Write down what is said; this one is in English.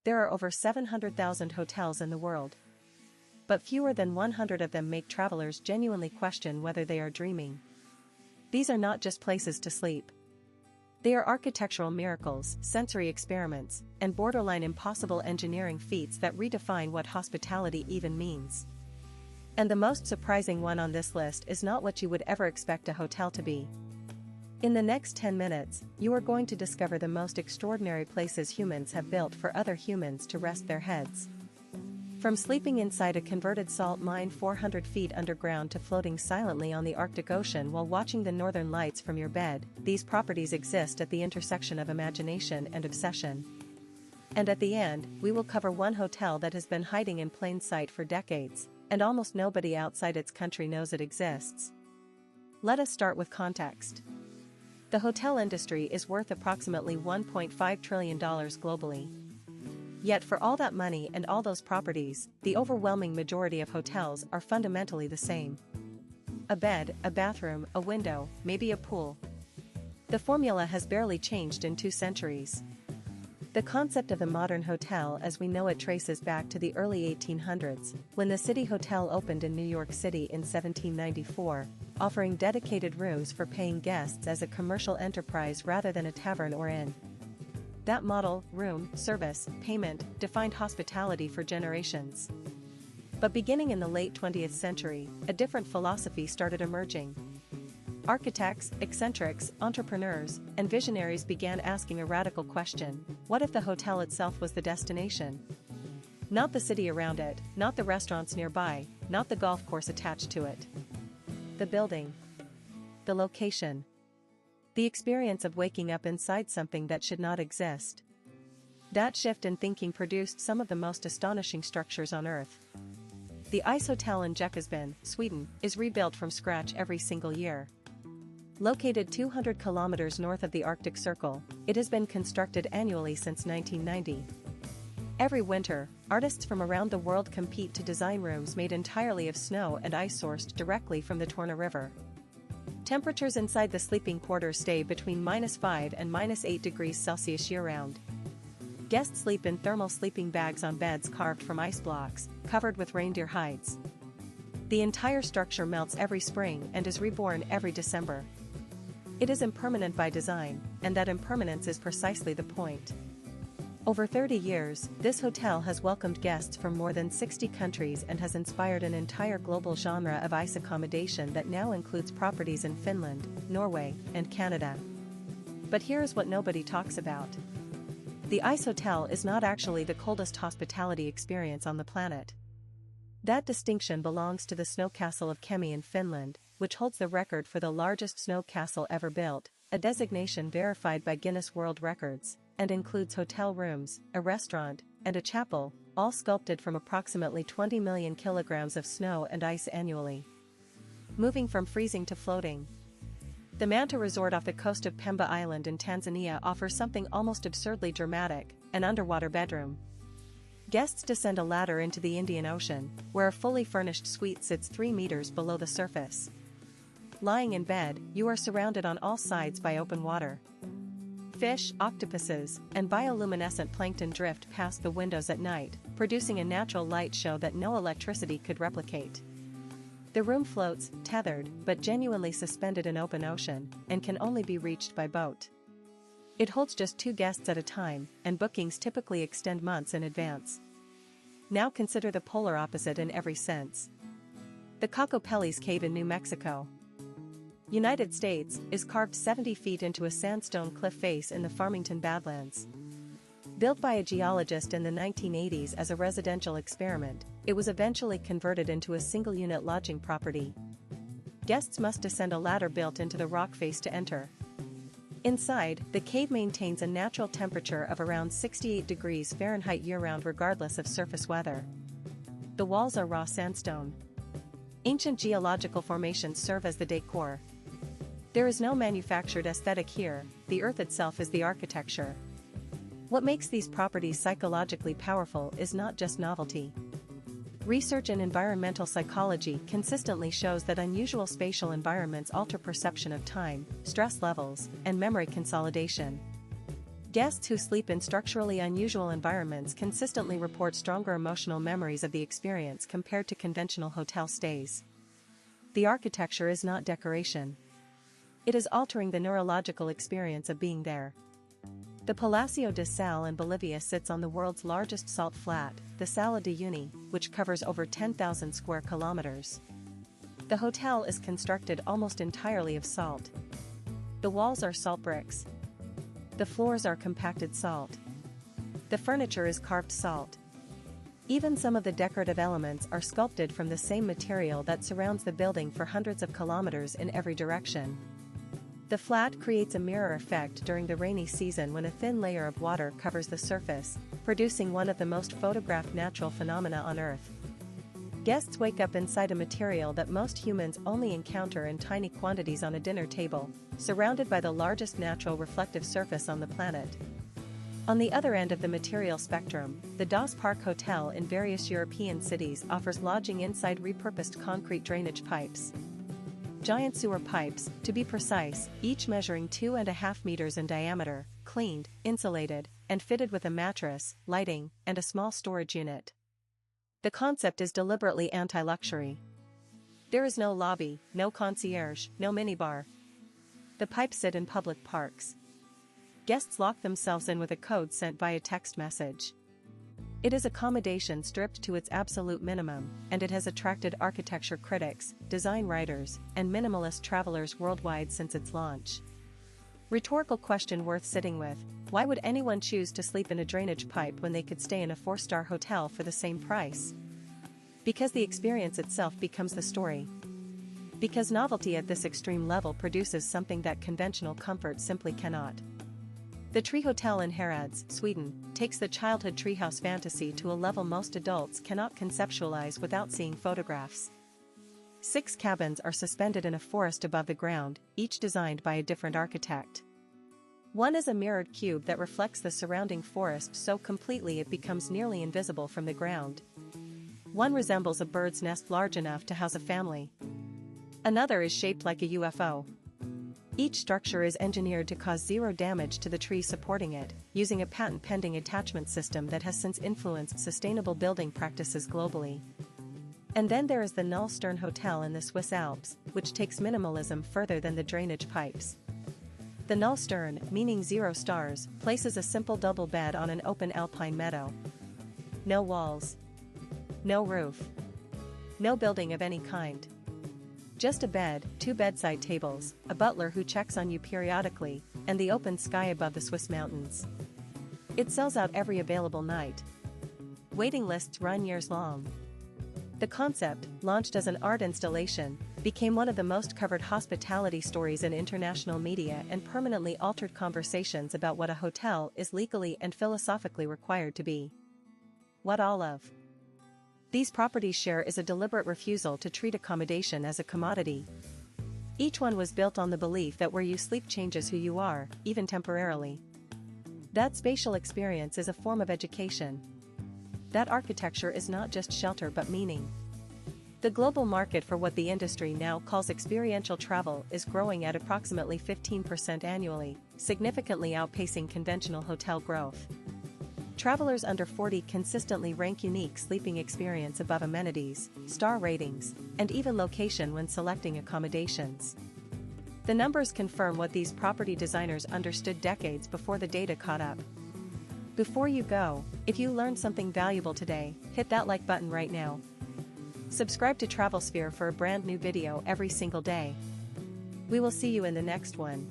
There are over 700,000 hotels in the world. But fewer than 100 of them make travelers genuinely question whether they are dreaming. These are not just places to sleep. They are architectural miracles, sensory experiments, and borderline impossible engineering feats that redefine what hospitality even means. And the most surprising one on this list is not what you would ever expect a hotel to be. In the next 10 minutes, you are going to discover the most extraordinary places humans have built for other humans to rest their heads. From sleeping inside a converted salt mine 400 feet underground to floating silently on the Arctic Ocean while watching the northern lights from your bed, these properties exist at the intersection of imagination and obsession. And at the end, we will cover one hotel that has been hiding in plain sight for decades, and almost nobody outside its country knows it exists. Let us start with context. The hotel industry is worth approximately $1.5 trillion globally. Yet for all that money and all those properties, the overwhelming majority of hotels are fundamentally the same. A bed, a bathroom, a window, maybe a pool. The formula has barely changed in 2 centuries. The concept of the modern hotel as we know it traces back to the early 1800s, when the City Hotel opened in New York City in 1794, offering dedicated rooms for paying guests as a commercial enterprise rather than a tavern or inn. That model, room, service, payment, defined hospitality for generations. But beginning in the late 20th century, a different philosophy started emerging. Architects, eccentrics, entrepreneurs, and visionaries began asking a radical question: what if the hotel itself was the destination? Not the city around it, not the restaurants nearby, not the golf course attached to it. The building. The location. The experience of waking up inside something that should not exist. That shift in thinking produced some of the most astonishing structures on Earth. The Ice Hotel in Jekasbyn, Sweden, is rebuilt from scratch every single year. Located 200 kilometers north of the Arctic Circle, it has been constructed annually since 1990. Every winter, artists from around the world compete to design rooms made entirely of snow and ice sourced directly from the Torna River. Temperatures inside the sleeping quarters stay between -5 and -8 degrees Celsius year-round. Guests sleep in thermal sleeping bags on beds carved from ice blocks, covered with reindeer hides. The entire structure melts every spring and is reborn every December. It is impermanent by design, and that impermanence is precisely the point. Over 30 years, this hotel has welcomed guests from more than 60 countries and has inspired an entire global genre of ice accommodation that now includes properties in Finland, Norway, and Canada. But here's what nobody talks about. The Ice Hotel is not actually the coldest hospitality experience on the planet. That distinction belongs to the Snow Castle of Kemi in Finland, which holds the record for the largest snow castle ever built, a designation verified by Guinness World Records, and includes hotel rooms, a restaurant, and a chapel, all sculpted from approximately 20 million kilograms of snow and ice annually. Moving from freezing to floating. The Manta Resort off the coast of Pemba Island in Tanzania offers something almost absurdly dramatic: an underwater bedroom. Guests descend a ladder into the Indian Ocean, where a fully furnished suite sits 3 meters below the surface. Lying in bed, you are surrounded on all sides by open water. Fish, octopuses, and bioluminescent plankton drift past the windows at night, producing a natural light show that no electricity could replicate. The room floats, tethered, but genuinely suspended in open ocean, and can only be reached by boat. It holds just 2 guests at a time, and bookings typically extend months in advance. Now consider the polar opposite in every sense. The Cocopelli's Cave in New Mexico, United States, is carved 70 feet into a sandstone cliff face in the Farmington Badlands. Built by a geologist in the 1980s as a residential experiment, it was eventually converted into a single-unit lodging property. Guests must descend a ladder built into the rock face to enter. Inside, the cave maintains a natural temperature of around 68 degrees Fahrenheit year-round regardless of surface weather. The walls are raw sandstone. Ancient geological formations serve as the decor. There is no manufactured aesthetic here, the earth itself is the architecture. What makes these properties psychologically powerful is not just novelty. Research in environmental psychology consistently shows that unusual spatial environments alter perception of time, stress levels, and memory consolidation. Guests who sleep in structurally unusual environments consistently report stronger emotional memories of the experience compared to conventional hotel stays. The architecture is not decoration. It is altering the neurological experience of being there. The Palacio de Sal in Bolivia sits on the world's largest salt flat, the Sala de Uyuni, which covers over 10,000 square kilometers. The hotel is constructed almost entirely of salt. The walls are salt bricks. The floors are compacted salt. The furniture is carved salt. Even some of the decorative elements are sculpted from the same material that surrounds the building for hundreds of kilometers in every direction. The flat creates a mirror effect during the rainy season when a thin layer of water covers the surface, producing one of the most photographed natural phenomena on Earth. Guests wake up inside a material that most humans only encounter in tiny quantities on a dinner table, surrounded by the largest natural reflective surface on the planet. On the other end of the material spectrum, the Das Park Hotel in various European cities offers lodging inside repurposed concrete drainage pipes. Giant sewer pipes, to be precise, each measuring 2.5 meters in diameter, cleaned, insulated, and fitted with a mattress, lighting, and a small storage unit. The concept is deliberately anti-luxury. There is no lobby, no concierge, no minibar. The pipes sit in public parks. Guests lock themselves in with a code sent via text message. It is accommodation stripped to its absolute minimum, and it has attracted architecture critics, design writers, and minimalist travelers worldwide since its launch. Rhetorical question worth sitting with: why would anyone choose to sleep in a drainage pipe when they could stay in a 4-star hotel for the same price? Because the experience itself becomes the story. Because novelty at this extreme level produces something that conventional comfort simply cannot. The Tree Hotel in Herads, Sweden, takes the childhood treehouse fantasy to a level most adults cannot conceptualize without seeing photographs. 6 cabins are suspended in a forest above the ground, each designed by a different architect. One is a mirrored cube that reflects the surrounding forest so completely it becomes nearly invisible from the ground. One resembles a bird's nest large enough to house a family. Another is shaped like a UFO. Each structure is engineered to cause zero damage to the trees supporting it, using a patent-pending attachment system that has since influenced sustainable building practices globally. And then there is the Nullstern Hotel in the Swiss Alps, which takes minimalism further than the drainage pipes. The Nullstern, meaning 0 stars, places a simple double bed on an open alpine meadow. No walls. No roof. No building of any kind. Just a bed, 2 bedside tables, a butler who checks on you periodically, and the open sky above the Swiss mountains. It sells out every available night. Waiting lists run years long. The concept, launched as an art installation, became one of the most covered hospitality stories in international media and permanently altered conversations about what a hotel is legally and philosophically required to be. What all of these properties share is a deliberate refusal to treat accommodation as a commodity. Each one was built on the belief that where you sleep changes who you are, even temporarily. That spatial experience is a form of education. That architecture is not just shelter but meaning. The global market for what the industry now calls experiential travel is growing at approximately 15% annually, significantly outpacing conventional hotel growth. Travelers under 40 consistently rank unique sleeping experience above amenities, star ratings, and even location when selecting accommodations. The numbers confirm what these property designers understood decades before the data caught up. Before you go, if you learned something valuable today, hit that like button right now. Subscribe to TravelSphere for a brand new video every single day. We will see you in the next one.